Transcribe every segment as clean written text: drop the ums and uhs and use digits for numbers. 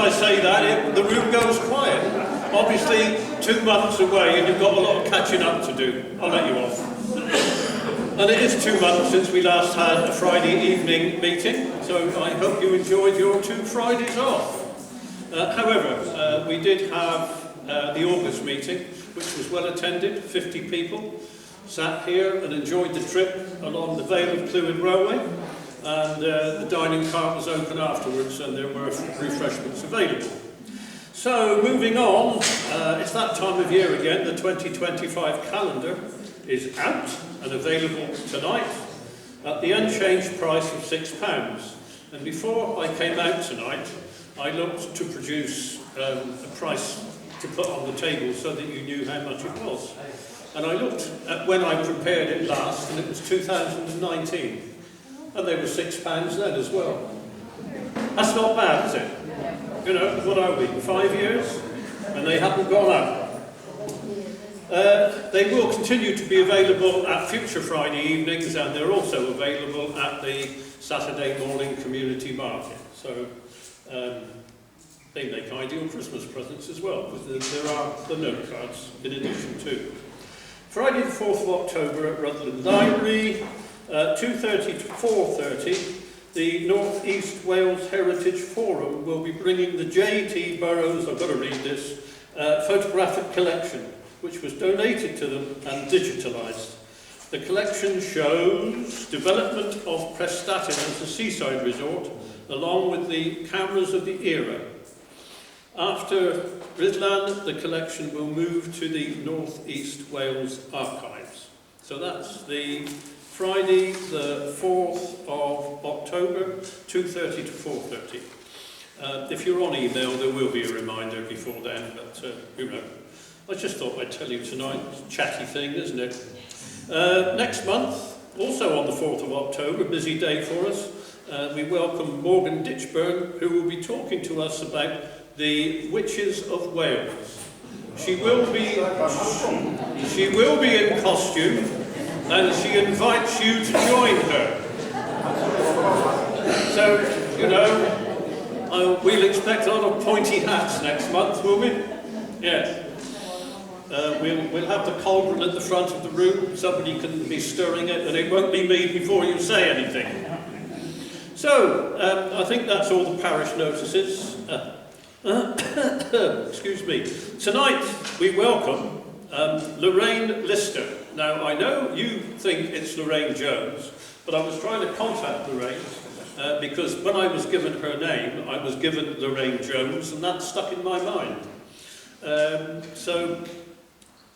I say that, the room goes quiet. Obviously, 2 months away and you've got a lot of catching up to do. I'll let you off. And it is 2 months since we last had a Friday evening meeting, so I hope you enjoyed your 2 Fridays off. However, we did have the August meeting, which was well attended. 50 people sat here and enjoyed the trip along the Vale of Clwyd Railway, and the dining car was open afterwards and there were refreshments available. So moving on, it's that time of year again. The 2025 calendar is out and available tonight at the unchanged price of £6. And before I came out tonight, I looked to produce a price to put on the table so that you knew how much it was. And I looked at when I prepared it last, and it was 2019. And they were £6 then as well. That's not bad, is it? You know, what are we, 5 years? And they haven't gone up. They will continue to be available at future Friday evenings, and they're also available at the Saturday morning community market. So they make ideal Christmas presents as well, because there are the note cards in addition to. Friday the 4th of October at Rhuddlan Library, 2:30 to 4:30, the North East Wales Heritage Forum will be bringing the J.T. Burroughs, I've got to read this, photographic collection, which was donated to them and digitalised. The collection shows development of Prestatyn as a seaside resort, along with the cameras of the era. After Rhuddlan, the collection will move to the North East Wales Archives. So that's the Friday, the 4th of October, 2:30 to 4:30. If you're on email, there will be a reminder before then, but who knows. I just thought I'd tell you tonight. It's a chatty thing, isn't it? Next month, also on the 4th of October, busy day for us, we welcome Morgan Ditchburn, who will be talking to us about the Witches of Wales. She will be in costume, and she invites you to join her. So, you know, we'll expect a lot of pointy hats next month, will we? Yes. We'll have the cauldron at the front of the room. Somebody can be stirring it, and it won't be me before you say anything. So, I think that's all the parish notices. Excuse me. Tonight we welcome Lorraine Lister. Now, I know you think it's Lorraine Jones, but I was trying to contact Lorraine because when I was given her name, I was given Lorraine Jones, and that stuck in my mind. So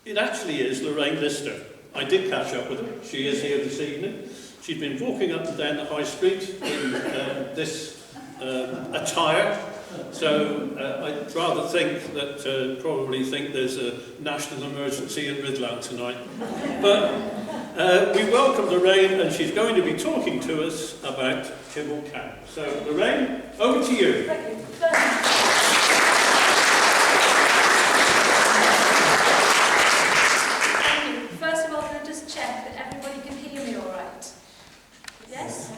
it actually is Lorraine Lister. I did catch up with her. She is here this evening. She's been walking up and down the high street in this attire. So I'd rather think that, probably think there's a national emergency in Rhuddlan tonight. But we welcome Lorraine, and she's going to be talking to us about Kinmel Camp. So Lorraine, over to you. Thank you. First of all, can I just check that everybody can hear me all right? Yes?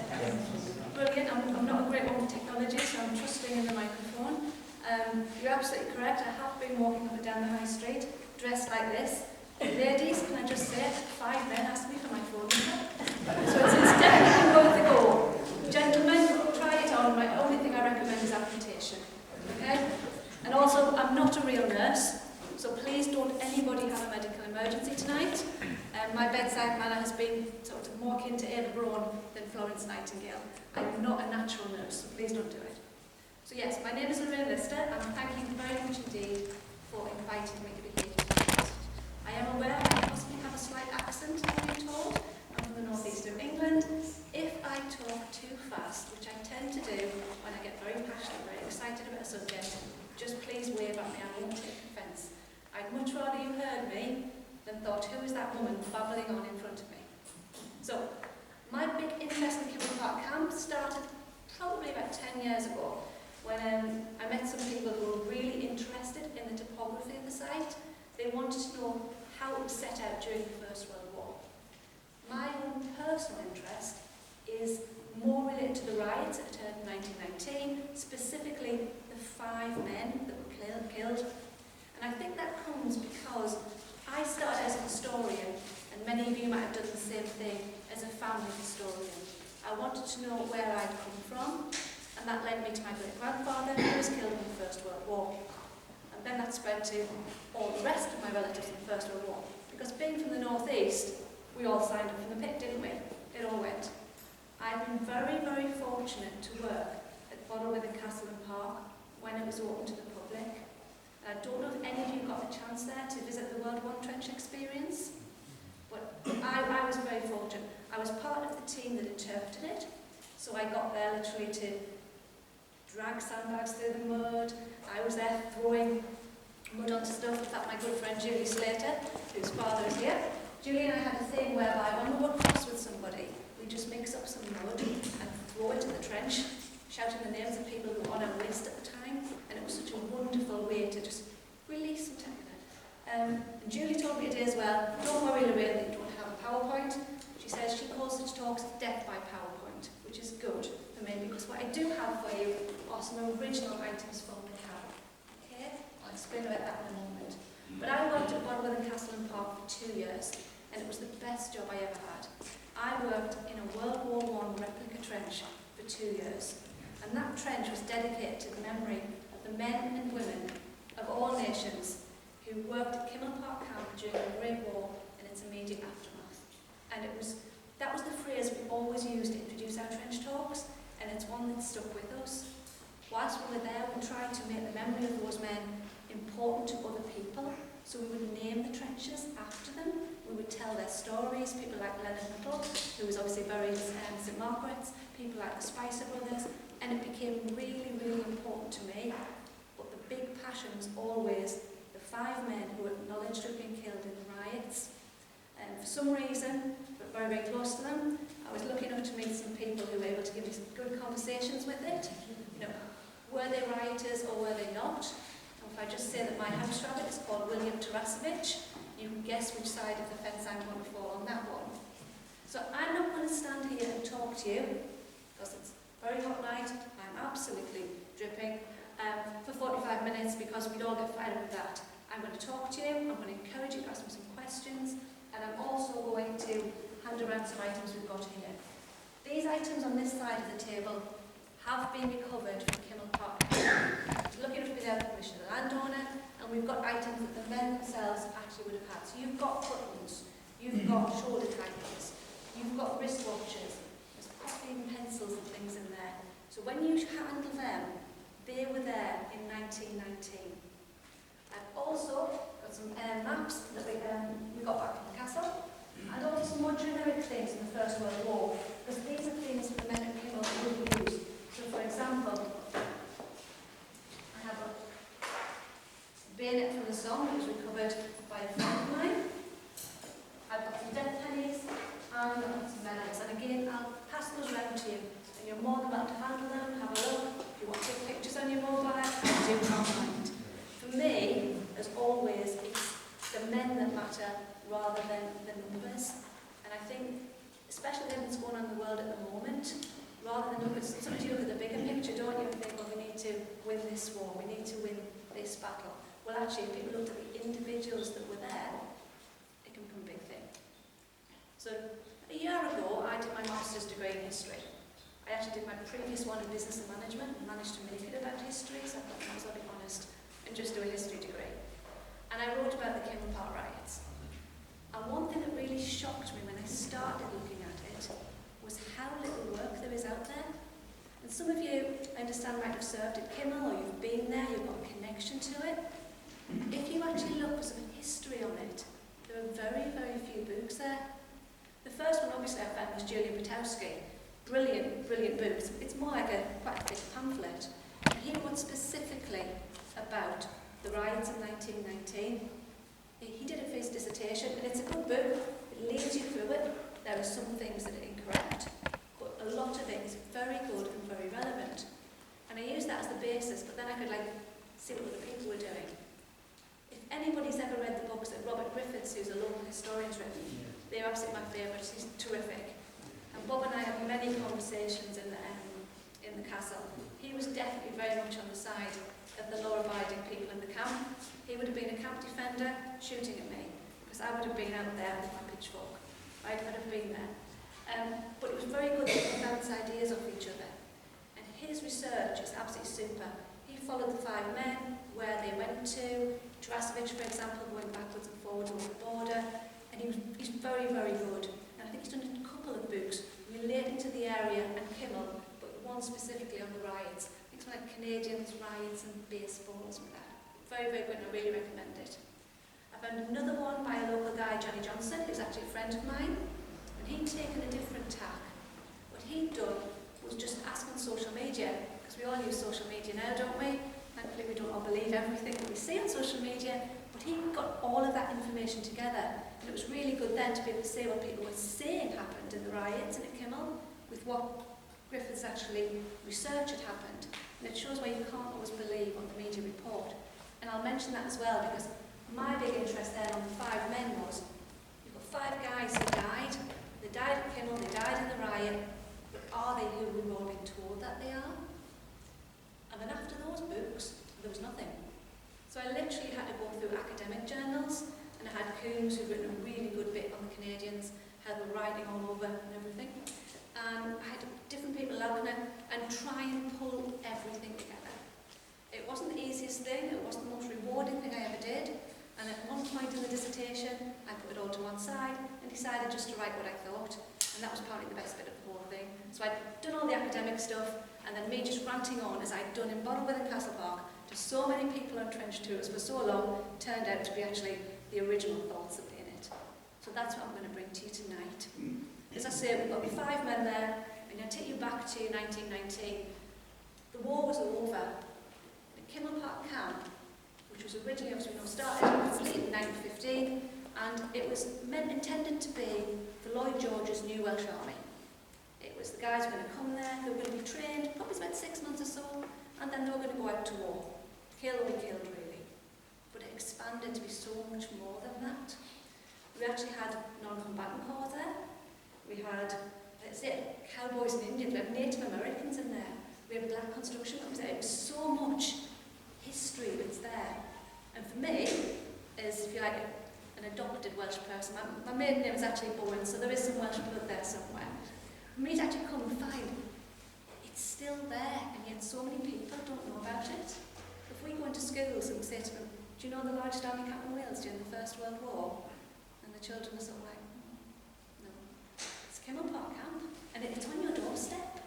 Brilliant. I'm not a great one with technology, so I'm trusting in the microphone. You're absolutely correct. I have been walking up and down the high street, dressed like this. Ladies, can I just say it? 5 men asked me for my phone number. So it's definitely worth a go. Gentlemen, try it on. My only thing I recommend is application. Okay? And also, I'm not a real nurse, so please don't anybody have a medical emergency tonight. My bedside manner has been sort of more akin to Eva Braun than Florence Nightingale. I'm not a natural nurse, so please don't do it. So yes, my name is Lorraine Lister, and thank you very much indeed for inviting me to be here tonight. I am aware I possibly have a slight accent, I've been told. I'm from the northeast of England. If I talk too fast, which I tend to do when I get very passionate, very excited about a subject, just please wave at me, I won't take offence. I'd much rather you heard me than thought, who is that woman babbling on in front of me? So, my big interest in Kinmel Camp started probably about 10 years ago when I met some people who were really interested in the topography of the site. They wanted to know how it was set out during the First World War. My own personal interest is more related to the riots that occurred in 1919, specifically the 5 men that were killed. And I think that comes because I started as a historian, and many of you might have done the same thing as a family historian. I wanted to know where I'd come from, and that led me to my great-grandfather, who was killed in the First World War. And then that spread to all the rest of my relatives in the First World War. Because being from the northeast, we all signed up for the pit, didn't we? It all went. I've been very, very fortunate to work at Rhuddlan Castle and Park when it was open to the public. And I don't know if any of you got a chance there to visit the World War Trench experience, but I was very fortunate. I was part of the team that interpreted it, so I got there literally to drag sandbags through the mud. I was there throwing mud onto stuff. In fact, my good friend Julie Slater, whose father is here, Julie and I had a thing whereby when we were cross with somebody, we just mix up some mud and throw it in the trench, shouting the names of people who were on our list at the time, and it was such a wonderful way to just release some tension. And Julie told me today as well, don't worry Lorraine that you don't have a PowerPoint. She says she calls such talks death by PowerPoint, which is good for me because what I do have for you are some original items from the camp. Okay? I'll explain about that in a moment. But I worked at Rhuddlan Castle and Park for 2 years, and it was the best job I ever had. I worked in a World War I replica trench for 2 years, and that trench was dedicated to the memory of the men and women of all nations who worked at Kinmel Camp during the Great War and its immediate aftermath. And that was the phrase we always used to introduce our trench talks, and it's one that stuck with us. Whilst we were there, we tried to make the memory of those men important to other people, so we would name the trenches after them. We would tell their stories, people like Leonard Little, who was obviously buried in St Margaret's, people like the Spicer brothers, and it became really, really important to me. But the big passion was always the 5 men who were acknowledged to have been killed in the riots. And for some reason, but very, very close to them, I was lucky enough to meet some people who were able to give me some good conversations with it. You know, were they rioters or were they not? And if I just say that my house rabbit is called William Tarasevich, you can guess which side of the fence I'm going to fall on that one. So I'm not going to stand here and talk to you, because it's a very hot night, I'm absolutely dripping, for 45 minutes because we'd all get fired up with that. I'm going to talk to you, I'm going to encourage you to ask me some questions, and I'm also going to hand around some items we've got here. These items on this side of the table have been recovered from Kinmel Park. Lucky enough to be there with the permission of the landowner, and we've got items that the men themselves actually would have had. So you've got buttons, you've got shoulder tightens, you've got wristwatches, there's popping pencils and things in there. So when you handle them, they were there in 1919. I've also got some maps that we got back from the castle, and also some more generic things in the First World War, because these are things that the men at Kinmel would use. So for example, I have a bayonet from the Somme that was recovered by a friend of mine. I've got some death pennies, and I've got some medals. And again, I'll pass those around to you, and you're more than welcome to handle them, have a look. If you want to take pictures on your mobile, I do not mind. For me, as always, it's the men that matter rather than the numbers. And I think, especially with what's going on in the world at the moment, rather than look at, sometimes you look at the bigger picture, don't you, and think, well, we need to win this war, we need to win this battle. Well, actually, if people looked at the individuals that were there, it can become a big thing. So, a year ago, I did my master's degree in history. I actually did my previous one in business and management and managed to make it about history, so I thought I was going to be honest and just do a history degree. And I wrote about the Kinmel Park riots. And one thing that really shocked me when I started looking at it was how little work there is out there. And some of you, I understand, might have served at Kinmel, or you've been there, you've got a connection to it. If you actually look for some history on it, there are very, very few books there. The first one, obviously, I found was Julian Butowski. Brilliant, brilliant books. It's more like quite a big pamphlet. And he wrote specifically about the riots of 1919. He did it for his dissertation, and it's a good book. It leads you through it. There are some things that are incorrect, but a lot of it is very good and very relevant. And I used that as the basis, but then I could see what other people were doing. If anybody's ever read the books that Robert Griffiths, who's a local historian's written, they're absolutely my favourites. He's terrific. And Bob and I have many conversations in the castle. He was definitely very much on the side of the law-abiding people in the camp. He would have been a camp defender shooting at me, because I would have been out there with my pitchfork. I'd have been there. But it was very good that we bounce ideas off each other. And his research is absolutely super. He followed the 5 men, where they went to, Drasovic, for example, going backwards and forwards over the border, and he's very, very good. And I think he's done a couple of books relating to the area and Kinmel, but one specifically on the riots. I think it's like Canadians, riots and baseballs with that. Very, very good, and I really recommend it. I found another one by a local guy, Johnny Johnson, who's actually a friend of mine, and he'd taken a different tack. What he'd done was just ask on social media, because we all use social media now, don't we? Thankfully we don't all believe everything that we see on social media, but he got all of that information together, and it was really good then to be able to say what people were saying happened in the riots and at Kinmel, with what Griffiths actually researched had happened. And it shows why you can't always believe on the media report. And I'll mention that as well, because my big interest then on the 5 men was, you've got 5 guys who died. They died at Kinmel, they died in the riot, but are they who we've all been told that they are? And then after those books, there was nothing. So I literally had to go through academic journals, and I had Coombs, who'd written a really good bit on the Canadians, had them writing all over and everything. And I had different people looking at and try and pull everything together. It wasn't the easiest thing, it wasn't the most rewarding thing I ever did. And at one point in the dissertation, I put it all to one side and decided just to write what I thought. And that was probably the best bit of the whole thing. So I'd done all the academic stuff, and then me just ranting on, as I'd done in Bottlewell and Castle Park, to so many people on trench tours for so long, turned out to be actually the original thoughts that were in it. So that's what I'm going to bring to you tonight. As I say, we've got 5 men there. I'm going to take you back to 1919. The war was over. At Kinmel Camp, which was originally, obviously, started and completed in 1915, and it was intended to be the Lloyd George's New Welsh Army. It was the guys who were going to come there, they were going to be trained, probably about 6 months or so, and then they were going to go out to war. Kill or be killed, really. But it expanded to be so much more than that. We actually had non-combatant corps there. We had, let's say, cowboys and Indians, we had Native Americans in there. We had black construction companies there. It was so much history that's there. And for me, as if you like an adopted Welsh person, my maiden name is actually Bowen, so there is some Welsh blood there somewhere. For me to actually come and find it's still there, and yet so many people don't know about it. If we go into schools and say to them, do you know the largest army camp in Wales during the First World War? And the children are sort of like, no. It's Kinmel Camp, and it's on your doorstep.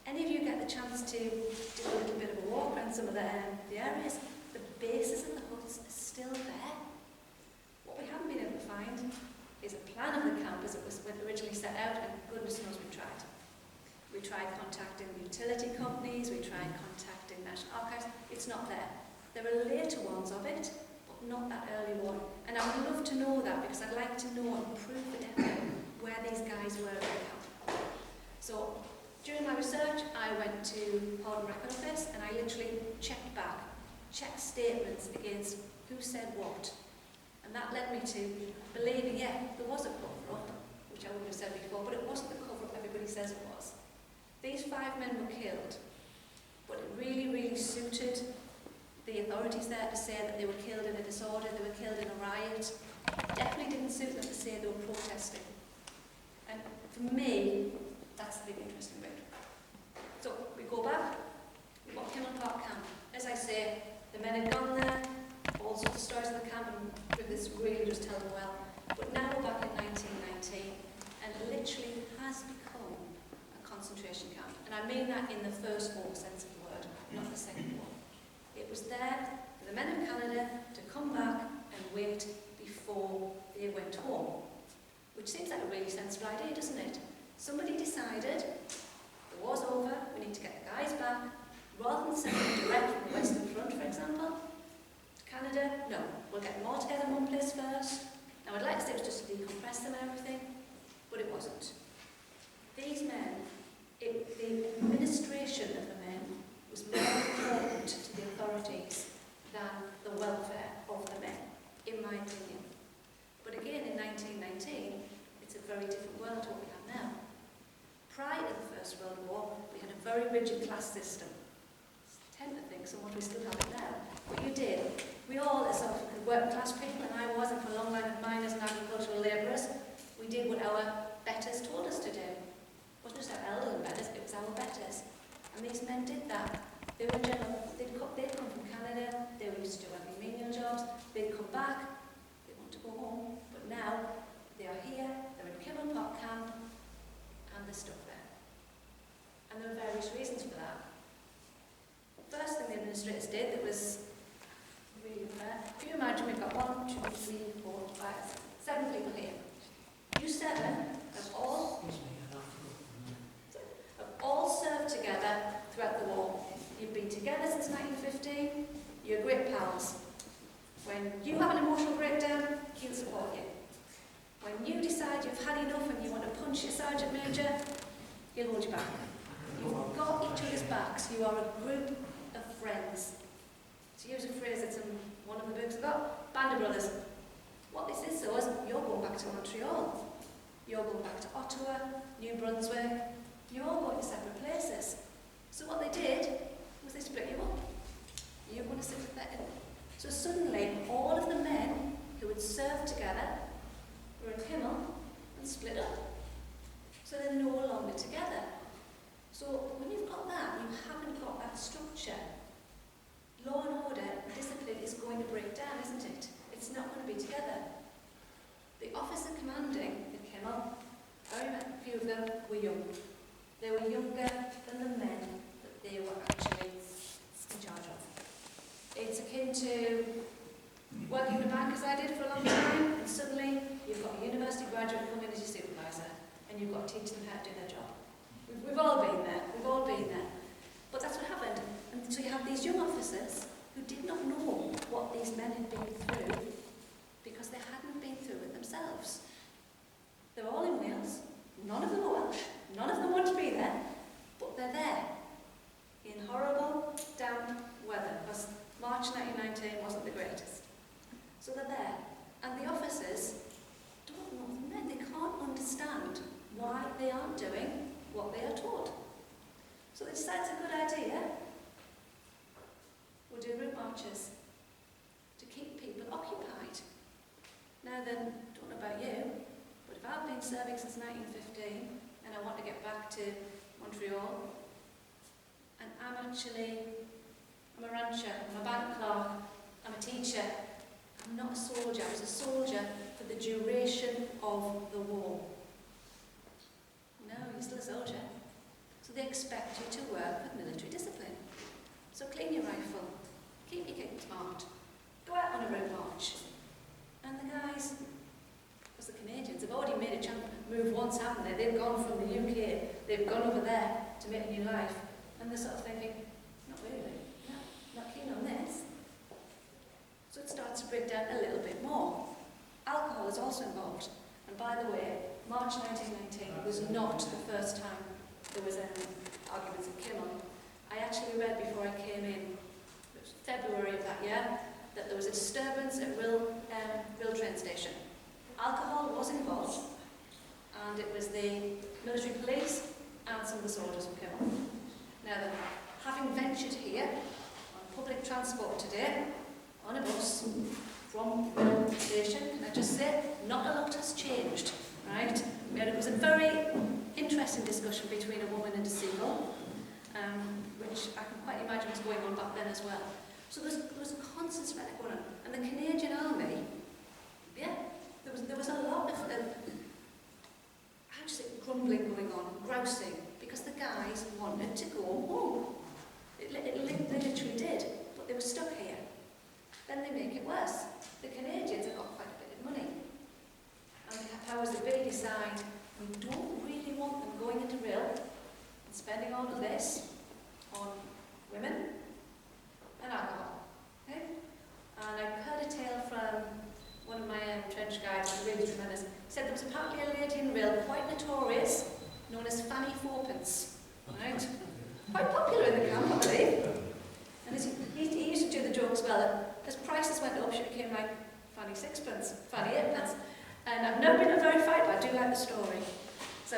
Any of you get the chance to do a little bit of a walk around some of the areas, the bases and the huts are still there. What we haven't been able to find is a plan of the camp as it was originally set out, and goodness knows we tried. We tried contacting utility companies, we tried contacting National Archives. It's not there. There are later ones of it, but not that early one. And I would love to know that, because I'd like to know and prove the depth where these guys were at the camp. So during my research, I went to Horden Record Office, and I literally checked back, checked statements against who said what. And that led me to believing, yeah, there was a cover-up, which I wouldn't have said before, but it wasn't the cover-up everybody says it was. These 5 men were killed, but it really, really suited the authorities there to say that they were killed in a disorder, they were killed in a riot. It definitely didn't suit them to say they were protesting. And for me, that's the big interesting bit. So we go back, we've got Kinmel Camp. As I say, the men had gone there, all sorts of stories of the camp, and Griffiths really just tell them well. But now we're back in 1919, and it literally has become a concentration camp. And I mean that in the first warm sense of the word, not the second one. It was there for the men of Canada to come back and wait before they went home. Which seems like a really sensible idea, doesn't it? Somebody decided, the war's over, we need to get the guys back, rather than send them direct from the Western Front, for example, to Canada. No, we'll get them all together in one place first. Now I'd like to say it was just to decompress them and everything, but it wasn't. These men, the administration of the men was more important to the authorities than the welfare of the men, in my opinion. But again, in 1919, it's a very different world to what we have now. Prior to the First World War, we had a very rigid class system. I tend to think somewhat we still have it now. pals. When you have an emotional breakdown, he'll support you. When you decide you've had enough and you want to punch your sergeant major, he'll hold you back. You've got each other's backs. You are a group of friends. To use a phrase that's in one of the books I've got, Band of Brothers. What this is, though, is you're going back to Montreal. You're going back to Ottawa, New Brunswick. You're all going to separate places. So what they did was they split you up. You're going to sit with that. So suddenly, all of the men who had served together were in Kinmel and split up. So they're no longer together. So when you've got that, you haven't got that structure. Law and order, discipline is going to break down, isn't it? It's not going to be together. The officer commanding the Kinmel, very few of them were young. They were younger than the men that they were actually in charge of. It's akin to working in a bank as I did for a long time, and suddenly you've got a university graduate come in as your supervisor, and you've got to teach them how to do their job. We've all been there, we've all been there. But that's what happened. And so you have these young officers who did not know what these men had been through because they hadn't been through it themselves. They're all in Wales, none of them are Welsh, none of them want to be there, but they're there in horrible, damp weather, because March 1919 wasn't the greatest. So they're there, and the officers don't know the men, they can't understand why they aren't doing what they are told. So they decide it's a good idea. We'll do route marches to keep people occupied. Now then, don't know about you, but if I've been serving since 1915 and I want to get back to Montreal, and I'm a rancher, I'm a bank clerk, I'm a teacher, I'm not a soldier. I was a soldier for the duration of the war. No, you're still a soldier. So they expect you to work with military discipline. So clean your rifle, keep your kit smart, go out on a road march. And the guys, because the Canadians have already made a jump move once, haven't they? They've gone from the UK, they've gone over there to make a new life. And they're sort of thinking, not really, no, not keen on this. So it starts to break down a little bit more. Alcohol is also involved. And by the way, March 1919 was not the first time there was arguments in Kinmel. I actually read before I came in, it was February of that year, that there was a disturbance at Rhuddlan train station. Alcohol was involved, and it was the military police and some of the soldiers from Kinmel. Now then, having ventured here on public transport today, on a bus from Rhuddlan station, can I just say, not a lot has changed, right? It was a very interesting discussion between a woman and a seagull, which I can quite imagine was going on back then as well. So there was a constant spread going on. And the Canadian Army, yeah, there was a lot of, how do you say, grumbling going on, grousing, because the guys wanted to go home. They literally did, but they were stuck here. Then they make it worse. The Canadians have got quite a bit of money. And the powers that be decide, we don't really want them going into Rhyl and spending all of this on women and alcohol. Okay? And I heard a tale from one of my trench guides, who really tremendous. He said there was apparently a lady in Rhyl, quite notorious, known as Fanny Fourpence. Right? Quite popular in the camp, I believe. And he used to do the joke as well, that as prices went up, she became like Fanny Sixpence, Fanny Eightpence. And I've never been verified, but I do like the story. So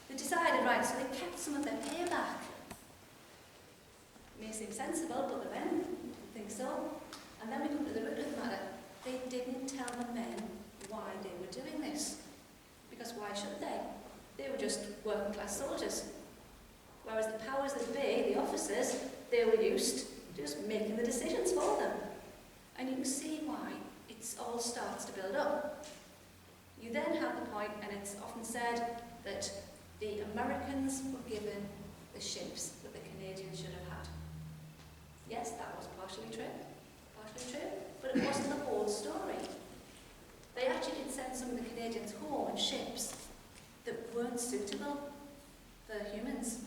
they decided, right, so they kept some of their pay back. It may seem sensible, but the men didn't think so. And then we come to the root of the matter. They didn't tell the men why they were doing this. Because why should they? They were just working class soldiers. Whereas the powers that be, the officers, they were used to just making the decisions for them. And you can see why it all starts to build up. You then have the point, and it's often said, that the Americans were given the ships that the Canadians should have had. Yes, that was partially true, but it wasn't the whole story. They actually did send some of the Canadians home in ships that weren't suitable for humans,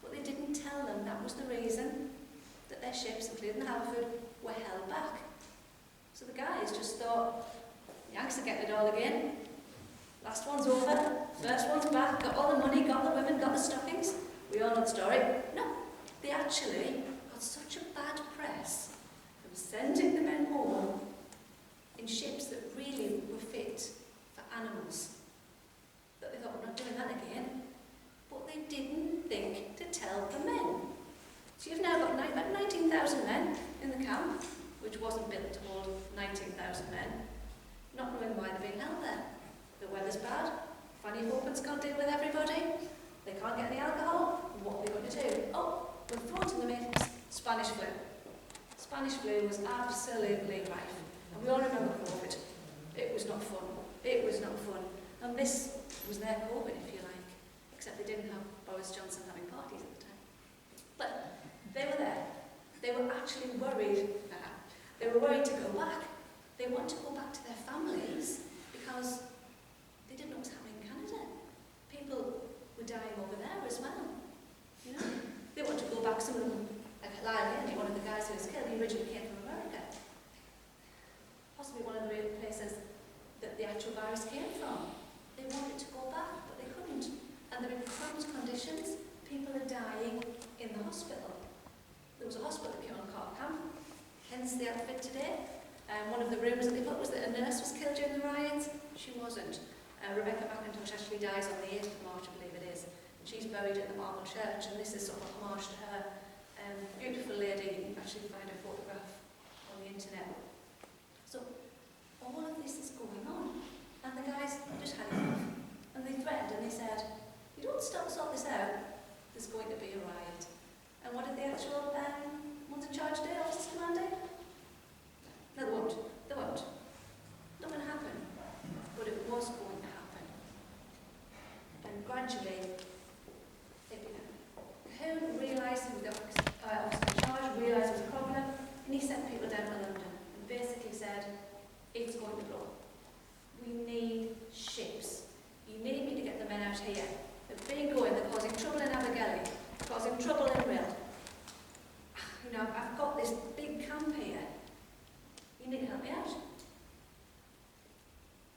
but they didn't tell them that was the reason that their ships, including the Haverford, were held back. So the guys just thought, Yanks are getting it all again. Last one's over, first one's back, got all the money, got the women, got the stockings. We all know the story. No, they actually got such a bad press from sending the men home in ships that really were fit for animals, that they thought, we're not doing that again. But they didn't think to tell the men. So you've now got about 19,000 men in the camp, which wasn't built to hold 19,000 men, not knowing why they're being held there. The weather's bad, Fanny Hopkins can't deal with everybody, they can't get any alcohol, what are they going to do? Oh, we're thrown in the mix, Spanish flu. Spanish flu was absolutely rife. And we all remember COVID. It was not fun. It was not fun. And this was their COVID, if you like, except they didn't have Boris Johnson having parties at the time. But they were there. They were actually worried. They were worried to go back. They want to go back to their families because they didn't know what was happening in Canada. People were dying over there as well. You know, they want to go back. Some of them, like Lyle Haley, one of the guys who was killed, he originally came from America. Possibly one of the places that the actual virus came from. They wanted to go back, but they couldn't. And they're in chronic conditions. People are dying in the hospital. There was a hospital that came on Kinmel Camp, hence the outfit today. One of the rumours that they put was that a nurse was killed during the riots. She wasn't. Rebecca McIntosh actually dies on the 8th of March, I believe it is. And she's buried in the Marble Church, and this is sort of a homage to her. Beautiful lady, you can actually find her photograph on the internet. So, all of this is going on. And the guys just had enough. And they threatened and they said, you don't sort this out, there's going to be a riot. And what did the actual ones in charge do, officers commanding? No, they won't. They won't. Not going to happen. But it was going to happen. And gradually, Cahoon realised, the officer in charge realised there was a problem, and he sent people down to London and basically said, it's going to blow. We need ships. You need me to get the men out here. They've been going, they're causing trouble in Abergele, causing trouble in Rhyddlan. You know, I've got this big camp here. You need to help me out.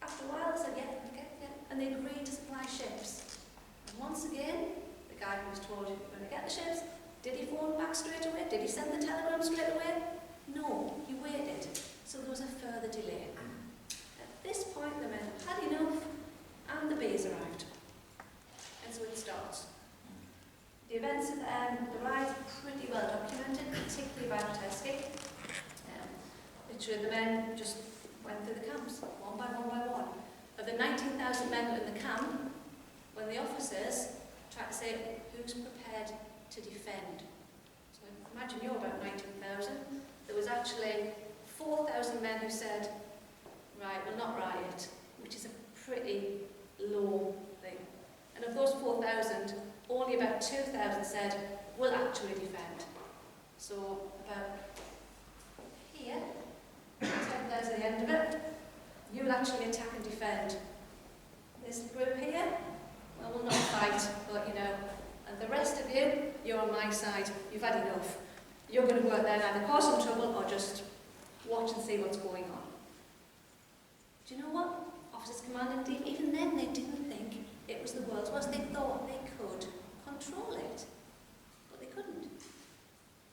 After a while, they said, yeah. And they agreed to supply ships. And once again, the guy who was told, you're going to get the ships, did he phone back straight away? Did he send the telegram straight away? No, he waited. So there was a further delay. At this point, the men had enough, and the bees arrived. And so it starts. The events of the riots are pretty well documented, particularly by Protesky. Literally, the men just went through the camps, one by one. Of the 19,000 men in the camp, when the officers tried to say, who's prepared to defend? So imagine you're about 19,000. There was actually 4,000 men who said, right, we'll not riot, which is a pretty low thing. And of those 4,000, only about 2,000 said, we'll actually defend. So about here, 10,000 at the end of it, you'll actually attack and defend. This group here, well, we'll not fight, but you know, and the rest of you, you're on my side. You've had enough. You're going to go out there and either cause some trouble or just watch and see what's going on. Do you know what? Officers commanding, even then they didn't think it was the world's worst. They thought they could control it, but they couldn't.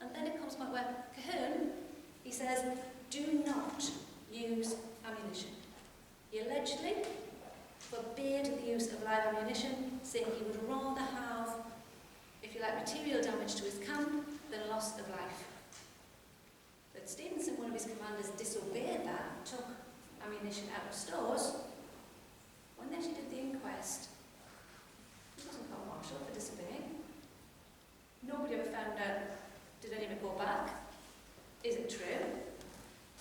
And then it comes to the point where Cahoon, he says, do not use ammunition. He allegedly forbade the use of live ammunition, saying he would rather have, if you like, material damage to his camp than a loss of life. But Stevenson, one of his commanders, disobeyed that, took ammunition out of stores. When they actually did the inquest, he wasn't court-martialed for disobeying. Nobody ever found out, did any of it go back? Is it true?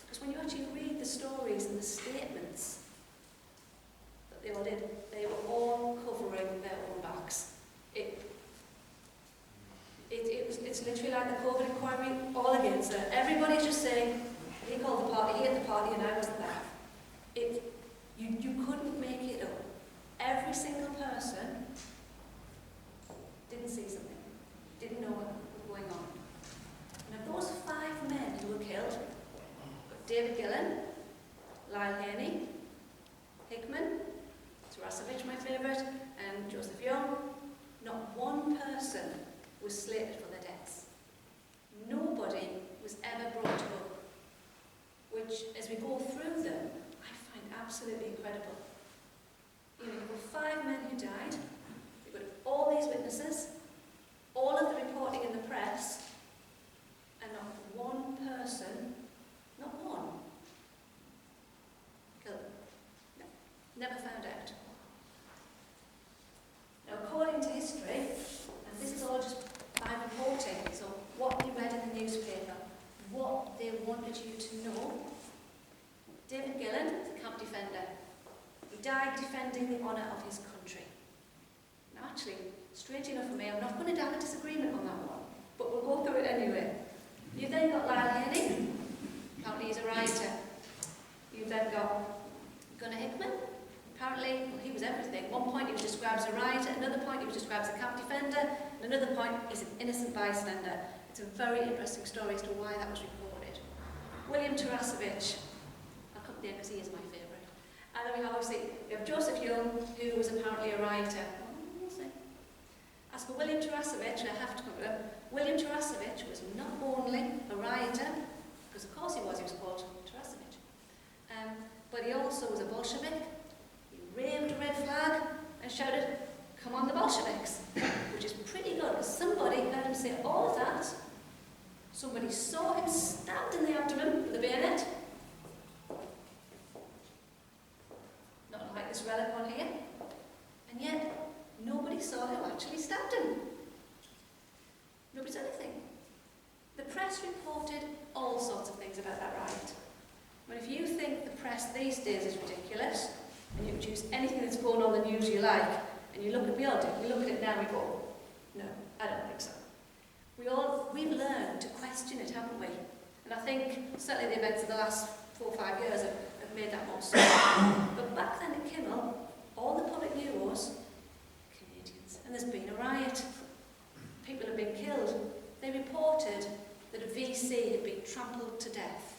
Because when you actually read the stories and the statements that they all did, they were all covering their own backs. It's literally like the COVID inquiry, all against it. Everybody's just saying, he called the party, he had the party, and I wasn't there. You couldn't make it up. Every single person didn't see something, didn't know what was going on. And of those 5 men who were killed, David Gillen, Lyle Haney, Hickman, Tarasevich, my favourite, and Joseph Young. Not one person was slated for their deaths. Nobody was ever brought to book, which, as we go through them, I find absolutely incredible. You know, you've got 5 men who died, you've got all these witnesses, all of the reporting in the press, and not one person, not one, killed them. No, never found out. Now, according to history, and this is all just by reporting, so what you read in the newspaper, what they wanted you to know. David Gillen, the camp defender, he died defending the honour of his country. Now, actually, strange enough for me, I'm not going to have a disagreement on that one, but we'll go through it anyway. You've then got Lyle Haney, apparently he's a rioter. You've then got Gunnar Hickman. Apparently, well, he was everything. At one point he was described as a rioter, another point he was described as a camp defender, and another point he's an innocent bystander. It's a very interesting story as to why that was reported. William Tarasevich, I'll come there because he is my favourite. And then we have Joseph Young, who was apparently a rioter. We'll see. As for William Tarasevich, I have to cover him. William Tarasevich was not only a rioter, because of course he was called Tarasevich, but he also was a Bolshevik. Waved a red flag and shouted, "Come on the Bolsheviks," which is pretty good because somebody heard him say all of that. Somebody saw him stabbed in the abdomen with a bayonet. Not like this relic on here. And yet, nobody saw who actually stabbed him. Nobody said anything. The press reported all sorts of things about that riot. But if you think the press these days is ridiculous, and you can choose anything that's going on in the news you like, and you look at me, you look at it now and we go, no, I don't think so. We've learned to question it, haven't we? And I think certainly the events of the last 4 or 5 years have made that more so. But back then at Kinmel, all the public knew was Canadians, and there's been a riot. People have been killed. They reported that a VC had been trampled to death.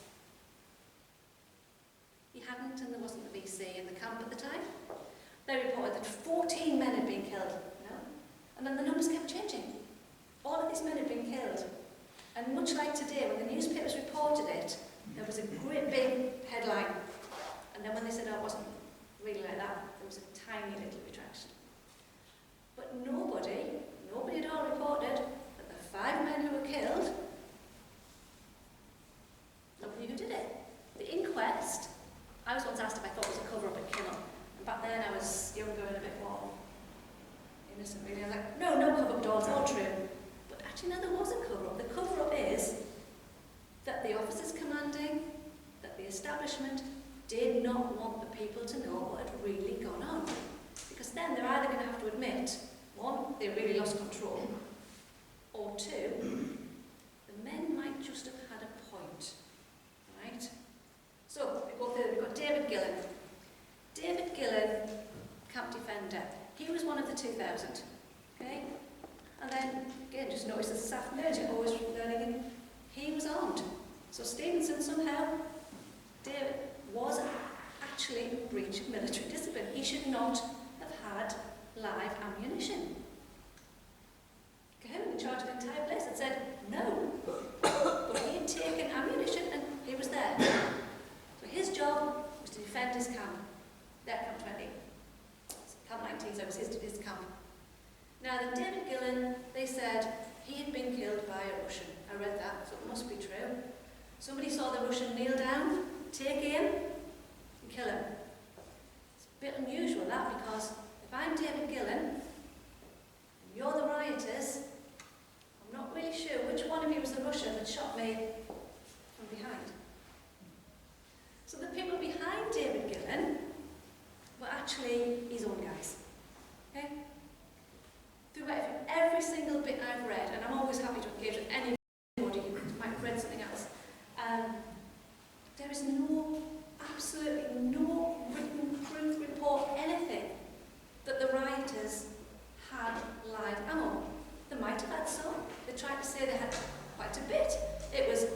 He hadn't, and there wasn't a VC in the camp at the time. They reported that 14 men had been killed. No? And then the numbers kept changing. All of these men had been killed. And much like today, when the newspapers reported it, there was a great big headline. And then when they said, oh, it wasn't really like that, there was a tiny little retraction. But nobody at all reported that the 5 men who were killed, nobody knew who did it. The inquest, I was once asked if I thought it was a cover-up at Kinmel. And back then I was younger and a bit more innocent, really. I was like, no cover-up at all, it's all true. But actually, no, there was a cover-up. The cover-up is that the officers commanding, that the establishment did not want the people to know what had really gone on. Because then they're either going to have to admit, 1, they really lost control, or 2, the men might just have had a point, right? So, we go through, we've got David Gillen. David Gillen, camp defender. He was one of the 2,000, okay? And then, again, just notice the staff nerds, you're always learning, he was armed. So Stevenson somehow, David, was actually a breach of military discipline. He should not have had live ammunition. Him in charge of the entire place and said, no. But he had taken ammunition and he was there. So his job was to defend his camp. Their camp 20. Camp 19, so it was his camp. Now, then David Gillen, they said he had been killed by a Russian. I read that, so it must be true. Somebody saw the Russian kneel down, take aim, and kill him. It's a bit unusual, that, because if I'm David Gillen, and you're the rioters, I'm not really sure which one of you was the Russian that shot me from behind. So the people behind David Gillen were actually his own guys. Okay? Throughout every single bit I've read, and I'm always happy to engage with anybody who might have read something else, there is absolutely no written proof, report, anything that the rioters had live ammo. They might have had some. They tried to say they had quite a bit. It was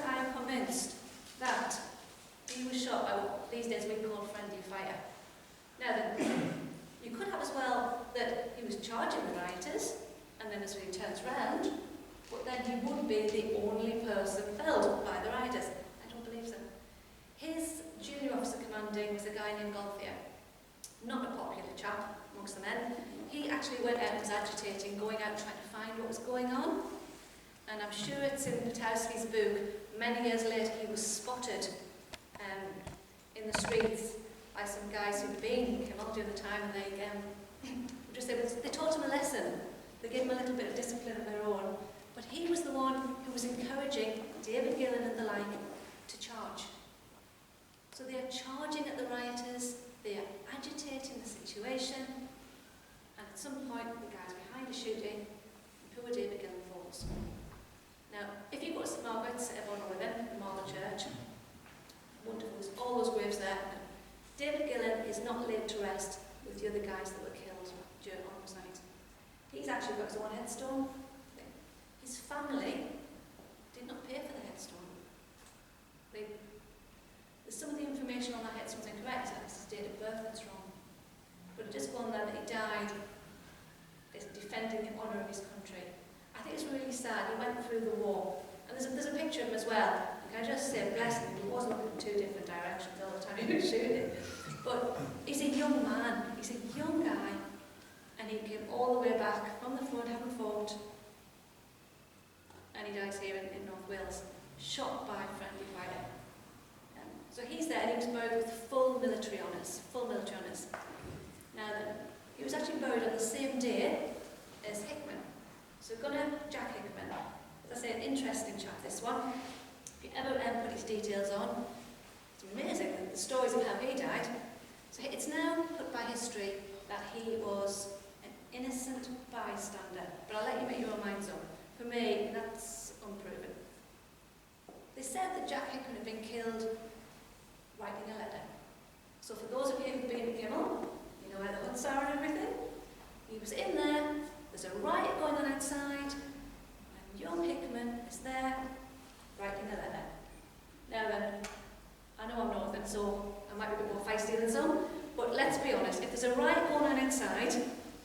I am convinced that he was shot by what these days we call friendly fire. Now then, you could have as well that he was charging the rioters, and then as he turns round, but then he would be the only person felled by the rioters. I don't believe so. His junior officer commanding was a guy named Golfier. Not a popular chap amongst the men. He actually went out and was agitating, going out trying to find what was going on. And I'm sure it's in Potowski's book, many years later he was spotted in the streets by some guys who'd been in Kinmel during the time, and they taught him a lesson. They gave him a little bit of discipline of their own. But he was the one who was encouraging David Gillen and the like to charge. So they are charging at the rioters, they are agitating the situation, and at some point the guy's behind a shooting, and poor David Gillen falls. Now, if you go to St Margaret's, everyone will live in the Marble Church, wonderful, there's all those graves there. David Gillen is not laid to rest with the other guys that were killed during Honours Night. He's actually got his own headstone. His family did not pay for the headstone. Some of the information on that headstone is incorrect, and it's his date of birth that's wrong. But it just gone there that he died defending the honour of his country. I think it's really sad. He went through the war. And there's a picture of him as well. Can I just say, bless him, he wasn't looking in two different directions all the time he was shooting. But he's a young man, he's a young guy, and he came all the way back from the front, having fought, and he dies here in North Wales, shot by friendly fire. So he's there, and he was buried with full military honours, Now then, he was actually buried on the same day as Hickman. So Gunner Jack Hickman, as I say, an interesting chap, this one. If you ever put his details on, it's amazing, the stories of how he died. So it's now put by history that he was an innocent bystander, but I'll let you make your own minds up. For me, that's unproven. They said that Jack Hickman had been killed writing a letter. So for those of you who've been at Kinmel, you know where the huts are and everything. He was in there, there's a riot going on outside, and young Hickman is there writing a letter. Now then, I know I'm northern, so I might be a bit more feisty than some, but let's be honest, if there's a riot going on outside,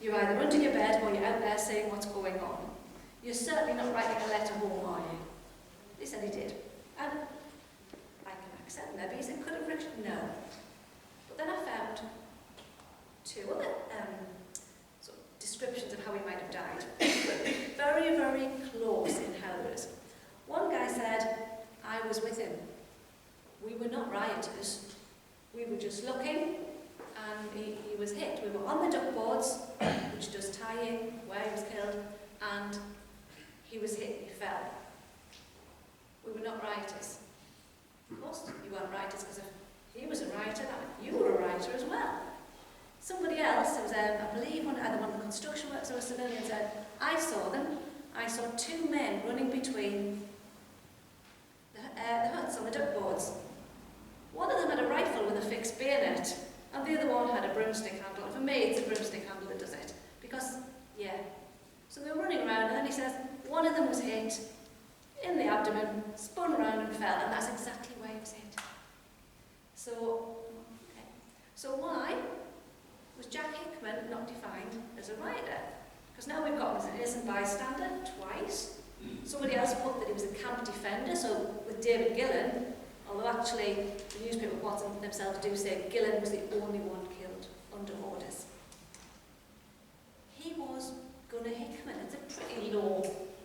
you're either under your bed or you're out there saying what's going on. You're certainly not writing a letter home, are you? They said he did. And I can accept maybe he said could have written no. But then I found two other sort of descriptions of how he might have died. Very, very close in Howlers. One guy said, I was with him. We were not rioters. We were just looking, and he was hit. We were on the duck boards, which does tie in where he was killed, and he was hit, he fell. We were not rioters. Of course, you weren't rioters, because if he was a rioter, that meant you were a rioter as well. Somebody else, it was, I believe, either one of the construction workers or a civilian, said, I saw them. I saw two men running between the huts on the duck boards. One of them had a rifle with a fixed bayonet, and the other one had a broomstick handle. And for me, it's a broomstick handle that does it. Because, yeah. So they were running around, and then he says, one of them was hit in the abdomen, spun around and fell, and that's exactly where he was hit. So, okay. So why was Jack Hickman not defined as a rioter? Because now we've got him as an innocent bystander twice. Somebody else put that he was a camp defender, so with David Gillen, although actually the newspaper reports themselves do say Gillen was the only one killed under orders. He was Gunner Hickman. It's a pretty low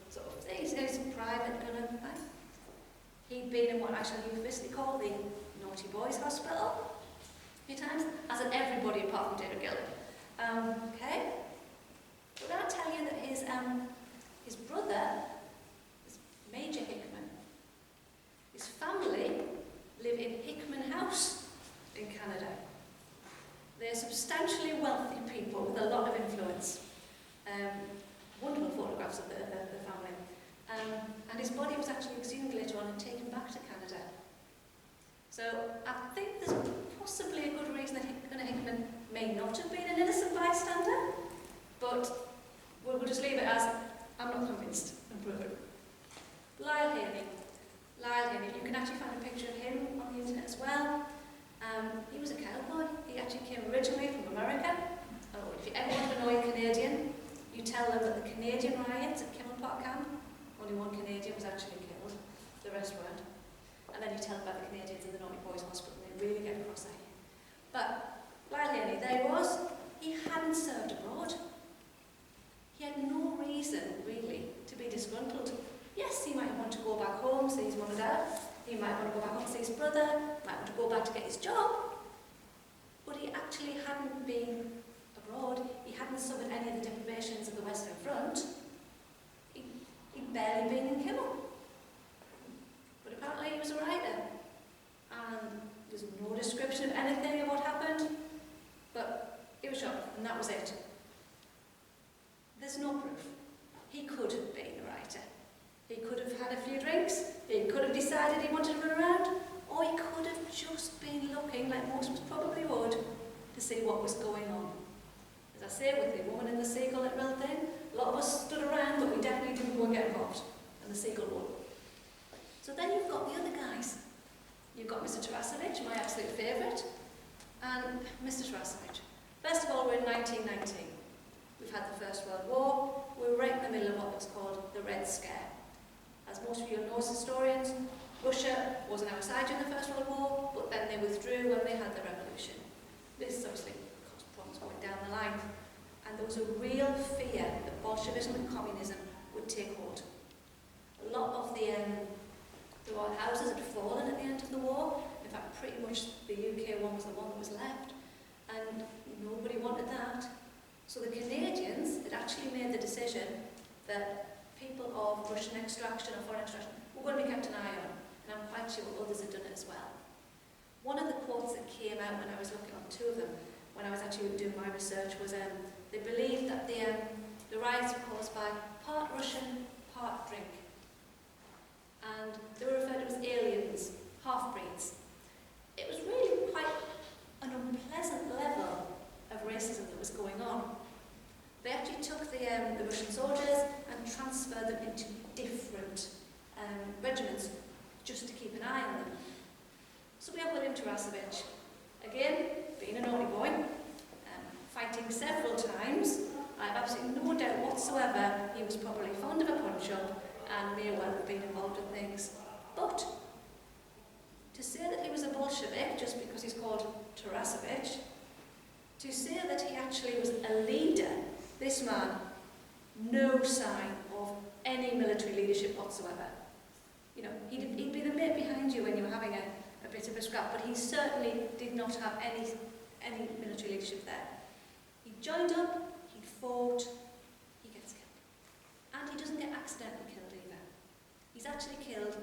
sort of thing. He's a private gunner. Right? He'd been in what actually euphemistically called the Naughty Boys Hospital a few times, as in everybody apart from David Gillen. Okay? But I'll tell you that his brother is Major Hickman. His family live in Hickman House in Canada. They're substantially wealthy people with a lot of influence. Wonderful photographs of the family. And his body was actually exhumed later on and taken back to Canada. So I think there's possibly a good reason that Gunner Hickman may not have been an innocent bystander, but we'll just leave it as I'm not convinced and prove it. Lyle Haney. tell them that the Canadian riots at Kinmel Camp, only one Canadian was actually killed, the rest weren't. And then you tell them about the Canadians in the Naughty Boys Hospital and they really get cross-eyed. But while there he was, he hadn't served abroad. He had no reason, really, to be disgruntled. Yes, he might want to go back home, see his mum and dad. He might want to go back home, see his brother. Might want to go back to get his job. But he actually hadn't been abroad. He hadn't suffered any of the deprivations of the Western Front. He'd barely been in Kinmel. But apparently he was a writer. And there's no description of anything of what happened. But he was shot, and that was it. There's no proof. He could have been a writer. He could have had a few drinks. He could have decided he wanted to run around. Or he could have just been looking, like most of us probably would, to see what was going on. As I say, with the woman in the seagull at Rhuddlan, a lot of us stood around, but we definitely didn't go and get involved. And the seagull won. So then you've got the other guys. You've got Mr. Tarasevich, my absolute favourite, and Mr. Tarasevich. First of all, we're in 1919. We've had the First World War. We're right in the middle of what was called the Red Scare. As most of you know as historians, Russia wasn't outside during the First World War, but then they withdrew when they had the revolution. This obviously caused problems going down the line. And there was a real fear that Bolshevism and communism would take hold. A lot of the royal houses had fallen at the end of the war. In fact, pretty much the UK one was the one that was left. And nobody wanted that. So the Canadians had actually made the decision that people of Russian extraction or foreign extraction were going to be kept an eye on. And I'm quite sure others had done it as well. One of the quotes that came out when I was looking on two of them, when I was actually doing my research, was they believed that the riots were caused by part Russian, part drink. And they were referred to as aliens, half-breeds. It was really quite an unpleasant level of racism that was going on. They actually took the Russian soldiers and transferred them into different regiments just to keep an eye on them. So we have William Tarasevich, again, being a naughty boy, fighting several times. I have absolutely no doubt whatsoever he was probably fond of a punch-up and may well have been involved in things. But to say that he was a Bolshevik just because he's called Tarasevich, to say that he actually was a leader, this man, no sign of any military leadership whatsoever. You know, he'd be the mate behind you when you were having a bit of a scrap, but he certainly did not have any military leadership there. He joined up, he fought, he gets killed. And he doesn't get accidentally killed either. He's actually killed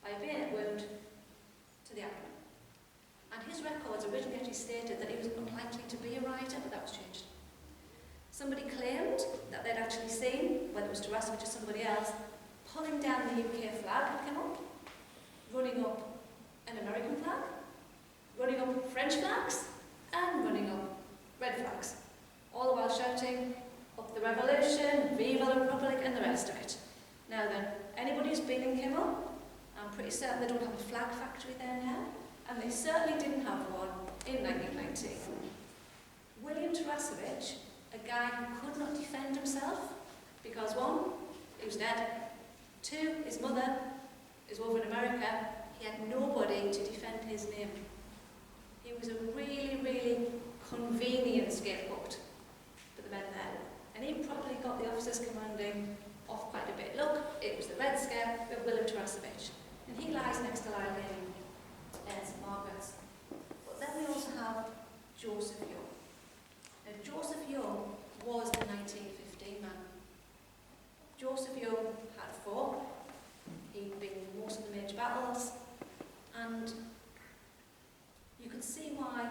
by a bayonet wound to the abdomen. And his records originally actually stated that he was unlikely to be a rioter, but that was changed. Somebody claimed that they'd actually seen, whether it was Tarasevich or somebody else, pulling down the UK flag at Kinmel, running up an American flag, running up French flags, and running up red flags, all the while shouting up the revolution, Vive la Republic, and the rest of it. Now then, anybody who's been in Kinmel, I'm pretty certain they don't have a flag factory there now, and they certainly didn't have one in 1990. William Tarasevich, a guy who could not defend himself, because one, he was dead. Two, his mother is over in America. He had nobody to defend his name. He was a really, really convenient scapegoat for the men there. And he probably got the officers commanding off quite a bit. Look, it was the Red Scare with William Tarasevich. And he lies next to Lorraine and St Margaret's. But then we also have Joseph Young. Now, Joseph Young was a 1915 man. Joseph Young had fought. He'd been in most of the major battles. And you could see why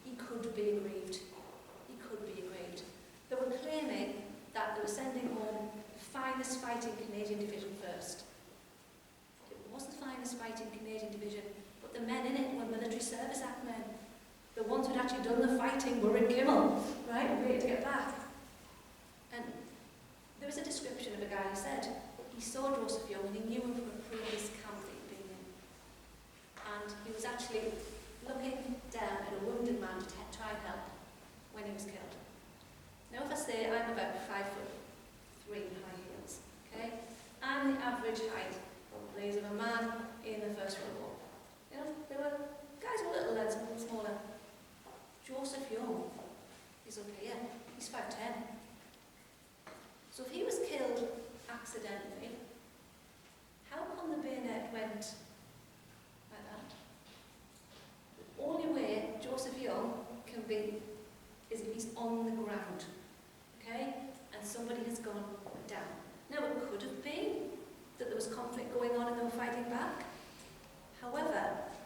he could be aggrieved. He could be aggrieved. They were claiming that they were sending home the finest fighting Canadian division first. It was the finest fighting Canadian division, but the men in it were military service act men. The ones who'd actually done the fighting were in Kinmel, right, waiting to get back. And there was a description of a guy who said he saw Joseph Young and he knew him from a previous camp that he'd been in. And he was actually looking down at a wounded man to try and help when he was killed. Now, if I say I'm about 5'3" high heels, okay? I'm the average height, probably, of a man in the First World War. You know, there were guys with little legs, a little smaller. Joseph Young is up here, he's 5'10". So if he was killed accidentally, how come the bayonet went like that? The only way Joseph Young can be is if he's on the ground, okay? And somebody has gone down. Now it could have been that there was conflict going on and they were fighting back. However,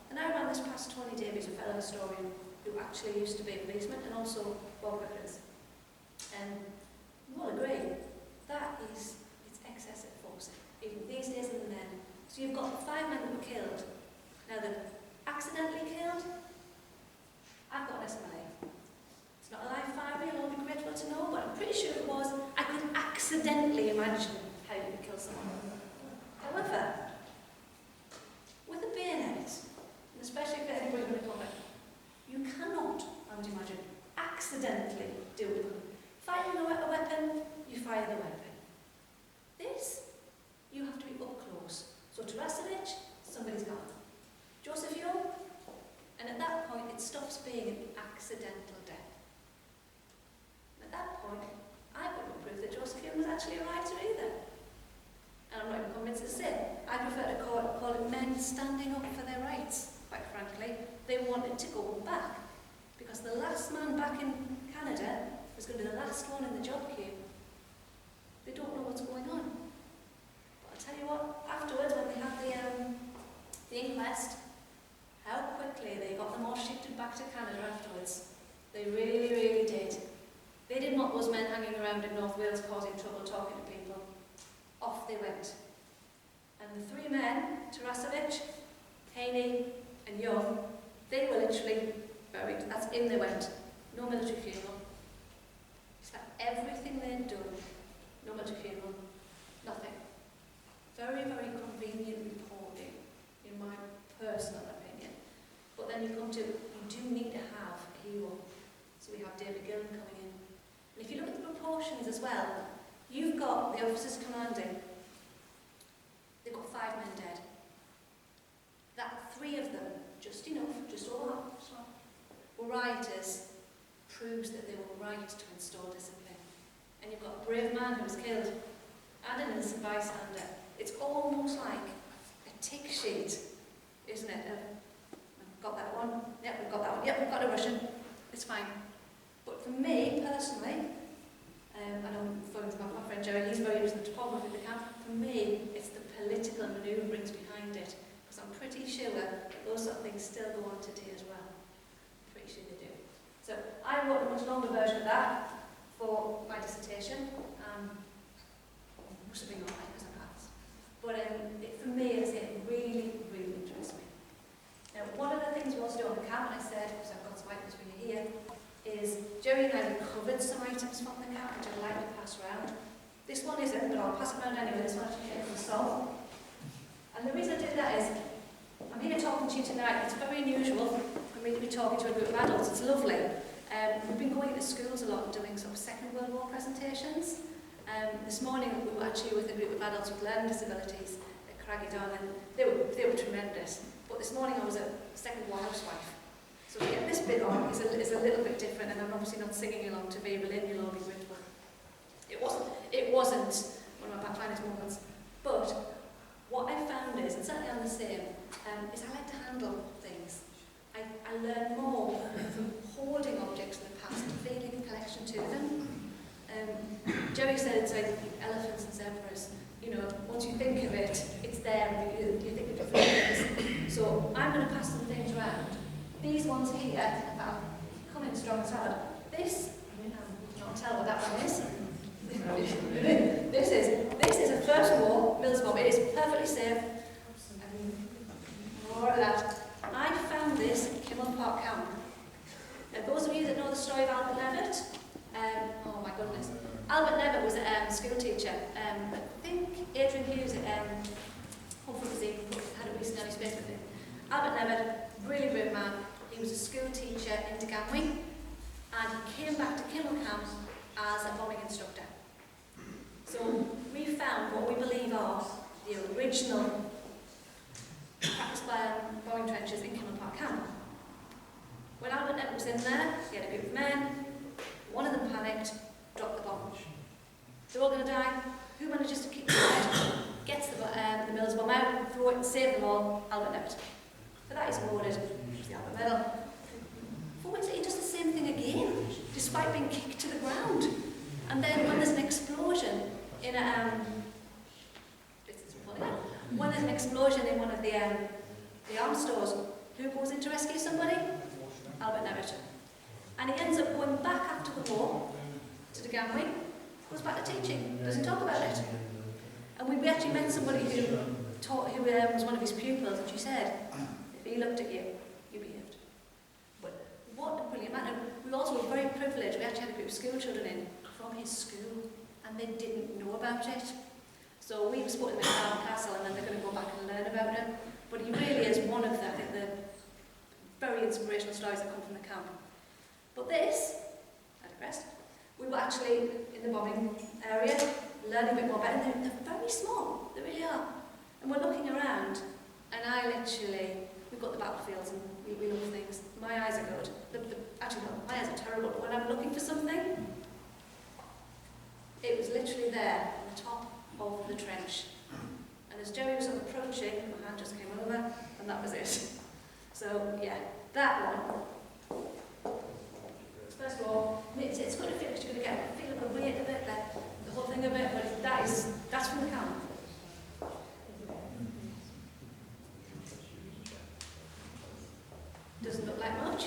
and I ran this past Tony Davies, a fellow historian who actually used to be a policeman, and also Bob Griffiths. And we'll agree, that is, it's excessive force, even these days and then. So you've got 5 men that were killed. Now the accidentally killed, I've got this in my life. It's not a live fire, you'll all be grateful to know, but I'm pretty sure it was. I could accidentally imagine how you could kill someone. However, with a bayonet, and especially if anybody's going to come in, you cannot, I would imagine, accidentally do it. Firing a weapon, you fire the weapon. This, you have to be up close. So Tarasevich, somebody's gone. Joseph Young, and at that point it stops being an accidental death. At that point, I wouldn't prove that Joseph Young was actually a writer either. And I'm not even convinced it's it. I prefer to call it men standing up for their rights, quite frankly. They wanted to go back. Because the last man back in Canada was going to be the last one in the job queue. They don't know what's going on. But I'll tell you what, afterwards when they had the inquest, how quickly they got them all shifted back to Canada afterwards. They really, really did. They didn't want those men hanging around in North Wales causing trouble, talking to people. Off they went. And the 3 men, Tarasevich, Haney and Young, they were literally buried. That's in they went. No military funeral. It's like everything they'd done. No military funeral. Nothing. Very, very convenient reporting, in my personal opinion. But then you come to, you do need to have a hero. So we have David Gillen coming in. And if you look at the proportions as well, you've got the officers commanding, they've got 5 men dead. That 3 of them, just enough, just over half, were rioters, proves that they were right to install discipline. And you've got a brave man who was killed, and an innocent bystander. It's almost like a tick sheet, isn't it? We've got that one, yep, we've got that one, yep, we've got a Russian, it's fine. But for me, personally, I know I'm phoning about my friend Jerry, he's very used to the topography of the camp. For me, it's the political manoeuvrings behind it, because I'm pretty sure that those sort of things still go on today as well. I'm pretty sure they do. So I wrote a much longer version of that for my dissertation. Must have been alright because I passed. But for me, it really, really interests me. Now, one of the things we also do on the camp, and I said, because I've got some items for you here, is Jerry and I recovered some items from the camp which I'd like to pass around. This one isn't, but I'll pass it around anyway. This one actually came from Sol. And the reason I did that is, I'm here talking to you tonight. It's very unusual for me to be talking to a group of adults. It's lovely. We've been going to schools a lot and doing sort of Second World War presentations. This morning we were actually with a group of adults with learning disabilities at Craggydown, and they were tremendous. But this morning I was a Second War housewife. So to get this bit on is a little bit different, and I'm obviously not singing along to Viva Lynn, you'll all be grateful. It wasn't one of my finest moments. But what I found is, and certainly I'm the same, is I like to handle things. I learn more from holding objects in the past, feeling a connection to them. Jerry said it's like elephants and zebras. You know, once you think of it, it's there, and you think of different things. So I'm going to pass some things around. These ones here, that come in strong salad. This, I can't tell what that one is. This is a First War Mills bomb. It is perfectly safe. More of that. I found this at Kinmel Camp. Now, those of you that know the story of Albert Levitt, oh my goodness. Albert Levitt was a school teacher. I think Adrian Hughes at hopefully had a recent early space with him. Albert Levitt, really brave man. He was a school teacher in Deganwy, and he came back to Kinmel Camp as a bombing instructor. So we found what we believe are the original practice bombing trenches in Kinmel Camp. When Albert was in there, he had a group of men, one of them panicked, dropped the bomb. They're all going to die. Who manages to keep the head, gets the Mills bomb out, throw it and save them all? Albert Nevitt. For that he's awarded the Albert Medal. 4 weeks later he does the same thing again, despite being kicked to the ground. And then when there's an explosion in a when there's an explosion in one of the arms stores, who goes in to rescue somebody? Albert Nevitt. And he ends up going back after the war to the gangway, goes back to teaching, doesn't talk about it. And we actually met somebody who was one of his pupils, and she said, if he looked at you, you behaved. But what a brilliant man. And we also were very privileged. We actually had a group of school children in from his school, and they didn't know about it. So we were supporting them at Down Castle, and then they're going to go back and learn about him. But he really is one of the, I think, the very inspirational stories that come from the camp. But this, I digress, we were actually in the bombing area, learning a bit more about it. They're very small, they really are. And we're looking around, and we've got the battlefields, and we look at things. My eyes are good. Actually, no, my eyes are terrible, but when I'm looking for something, it was literally there, on the top of the trench. And as Jerry was approaching, my hand just came over, and that was it. So, yeah, that one. First of all, it's going to feel, you're going to get a feel of the weight of it, the whole thing of it, but that's from the camp. Doesn't look like much,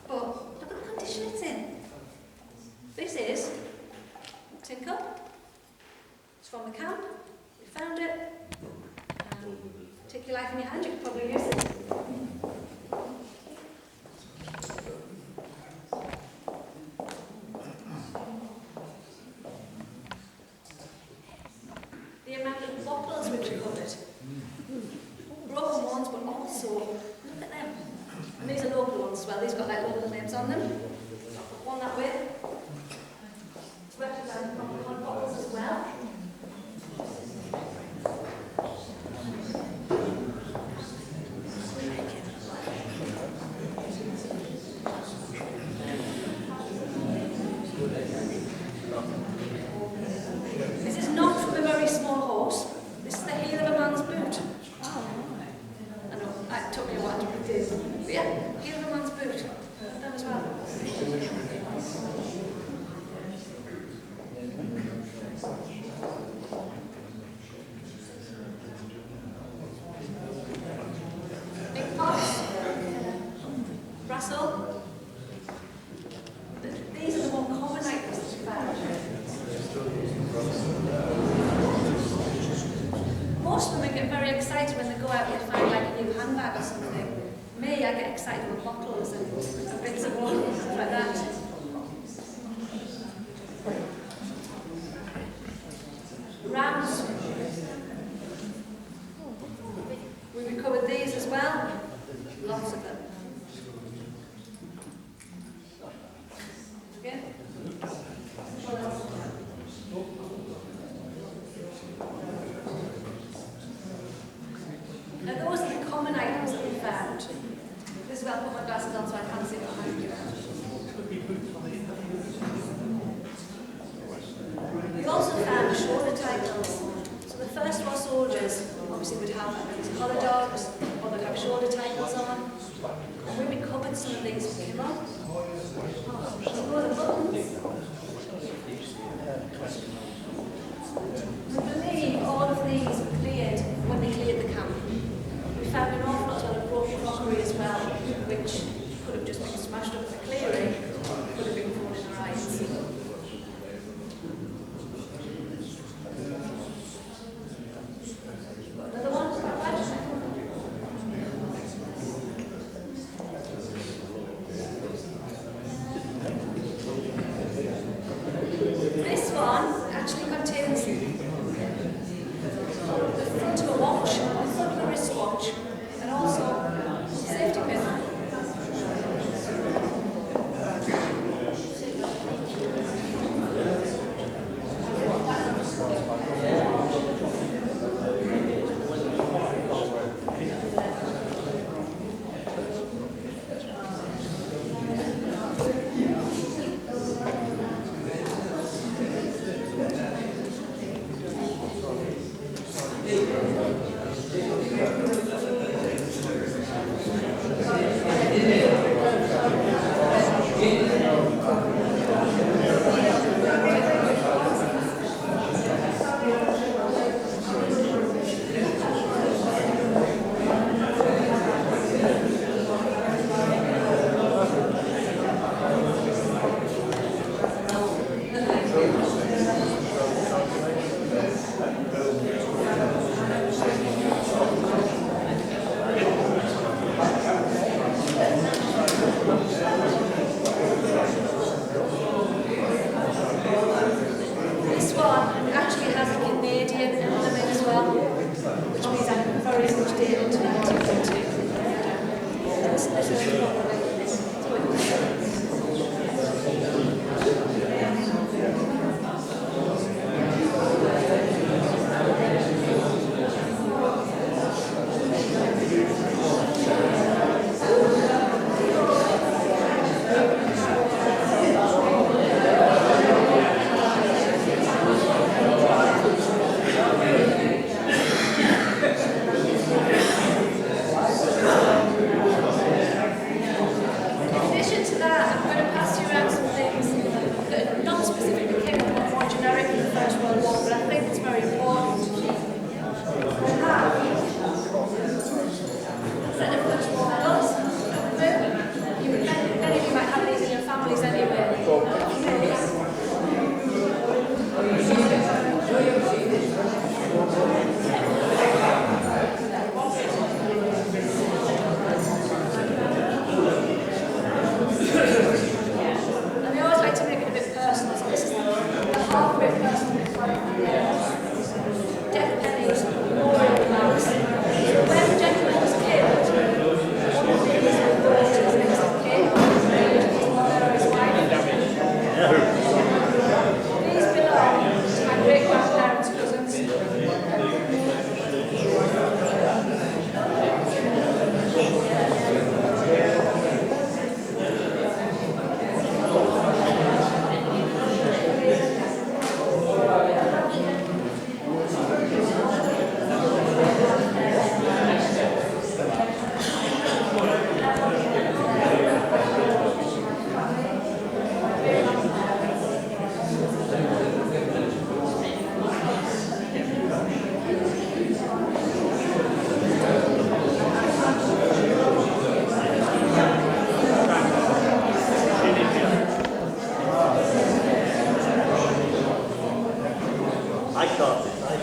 but look at the condition it's in. This is a tin cup. It's from the camp. We found it. Take your life in your hand, you could probably use it. The amount of bottles we've recovered. Broken ones, but also, look at them. And these are local ones as well. These got like local names on them. I'll put one that way. It's represented from bottles as well. This is not from a very small horse. This is the heel of a man's boot. I know, it took me a while to put this. But yeah, heel of a man's boot. That as well. Big pots. Russell. These are the more common items that we found. Most women get very excited when they go out and find like a new handbag or something. Me, I get excited with bottles and bits of water and stuff like that. Rams. We recovered these as well. Lots of them. Again. Now those are the common items that we found. This is where I'll put my glasses on so I can't see behind you. We also found shoulder titles. So the first war soldiers obviously would have collar dogs or they'd have shoulder titles on. And we recovered some of these from Kinmel. So go to the buttons. We believe all of these were cleared when they cleared the camp. We found an awful lot of broken crockery as well, which could have just been smashed up in the clearing, could have been thrown in the riots. Another one? I can't decide.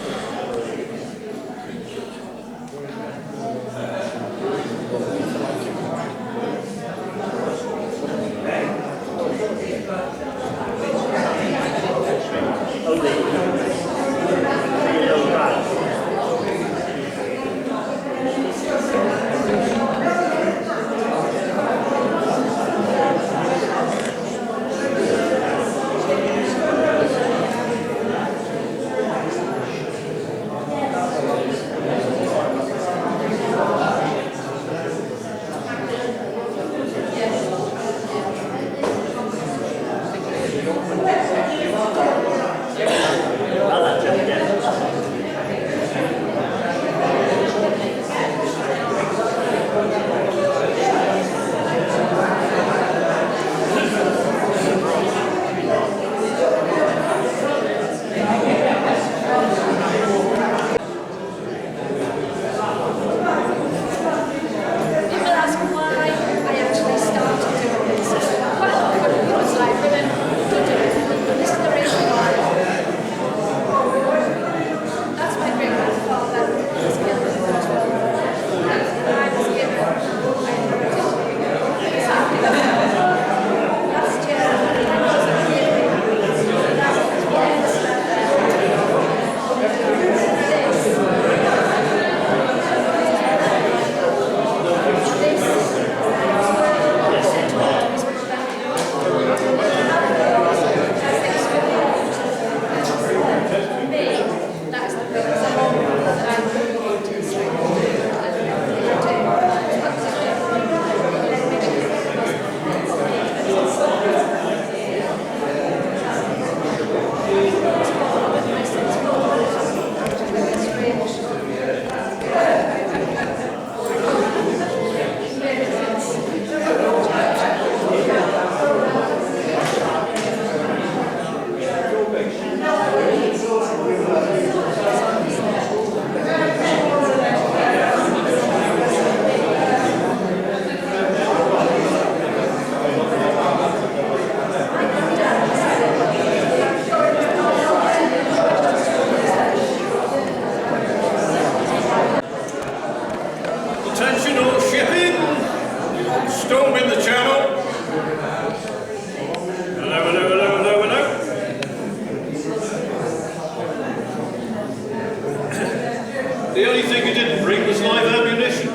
The only thing you didn't bring was live ammunition.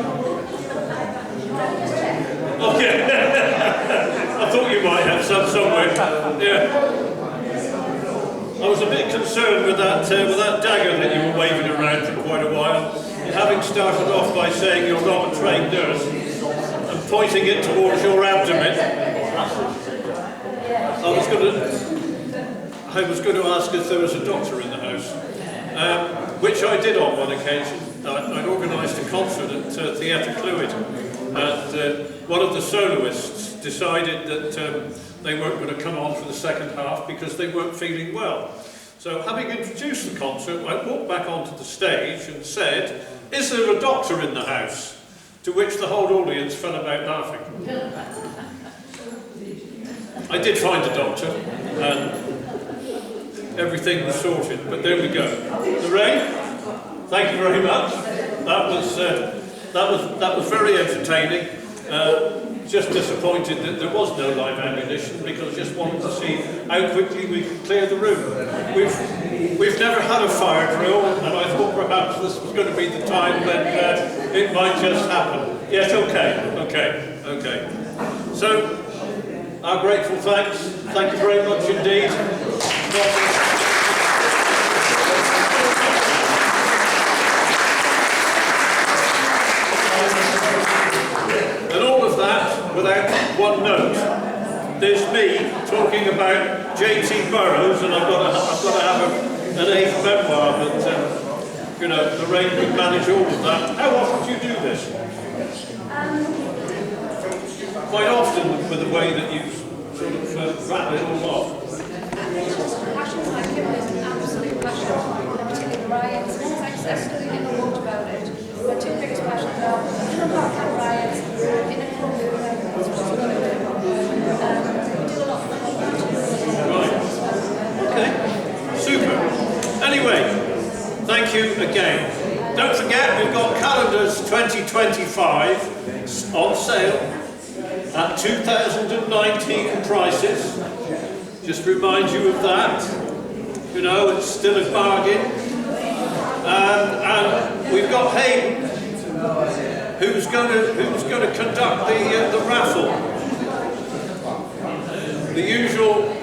Okay. I thought you might have some somewhere. Yeah. I was a bit concerned with that dagger that you were waving around for quite a while. Having started off by saying you're not a trained nurse and pointing it towards your abdomen. I was going to ask if there was a doctor in the house, which I did on one occasion. I'd organised a concert at Theatre Clwyd, and one of the soloists decided that they weren't going to come on for the second half because they weren't feeling well. So having introduced the concert, I walked back onto the stage and said, "Is there a doctor in the house?" To which the whole audience fell about laughing. I did find a doctor, and everything was sorted, but there we go. Lorraine, thank you very much. That was very entertaining. Just disappointed that there was no live ammunition, because just wanted to see how quickly we could clear the room. We've never had a fire drill, and I thought perhaps this was going to be the time when it might just happen. Yes, okay. So, our grateful thanks. Thank you very much indeed. And all of that without one note. There's me talking about J.T. Burroughs, and I've got to have an 8th memoir, but you know, Lorraine could manage all of that. How often do you do this? Quite often, with the way that you sort of rattle it all off. It's just a passion. Like Kinmel is an absolute passion, particularly riots. I studied in the world about it. My two biggest passions are Lorraine riots, in a club, we do a lot of Right. Okay. Super. Anyway. thank you again. Don't forget, we've got calendars 2025 on sale at 2019 prices. Just remind you of that. You know, it's still a bargain. And we've got Hayden, who's going to conduct the raffle. The usual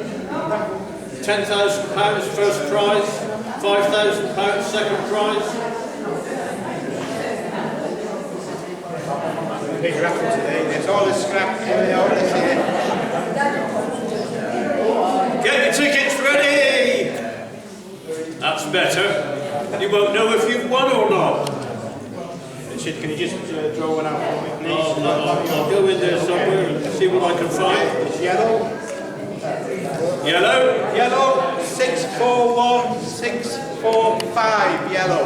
£10,000 first prize, £5,000 second prize. Big raffle today. There's all the scrap in the office here. Get your tickets ready! That's better. You won't know if you've won or not. Richard, can you just draw one out for me, please? I'll go in there somewhere and see what I can find. It's yellow. Yellow? Yellow, 641645, yellow.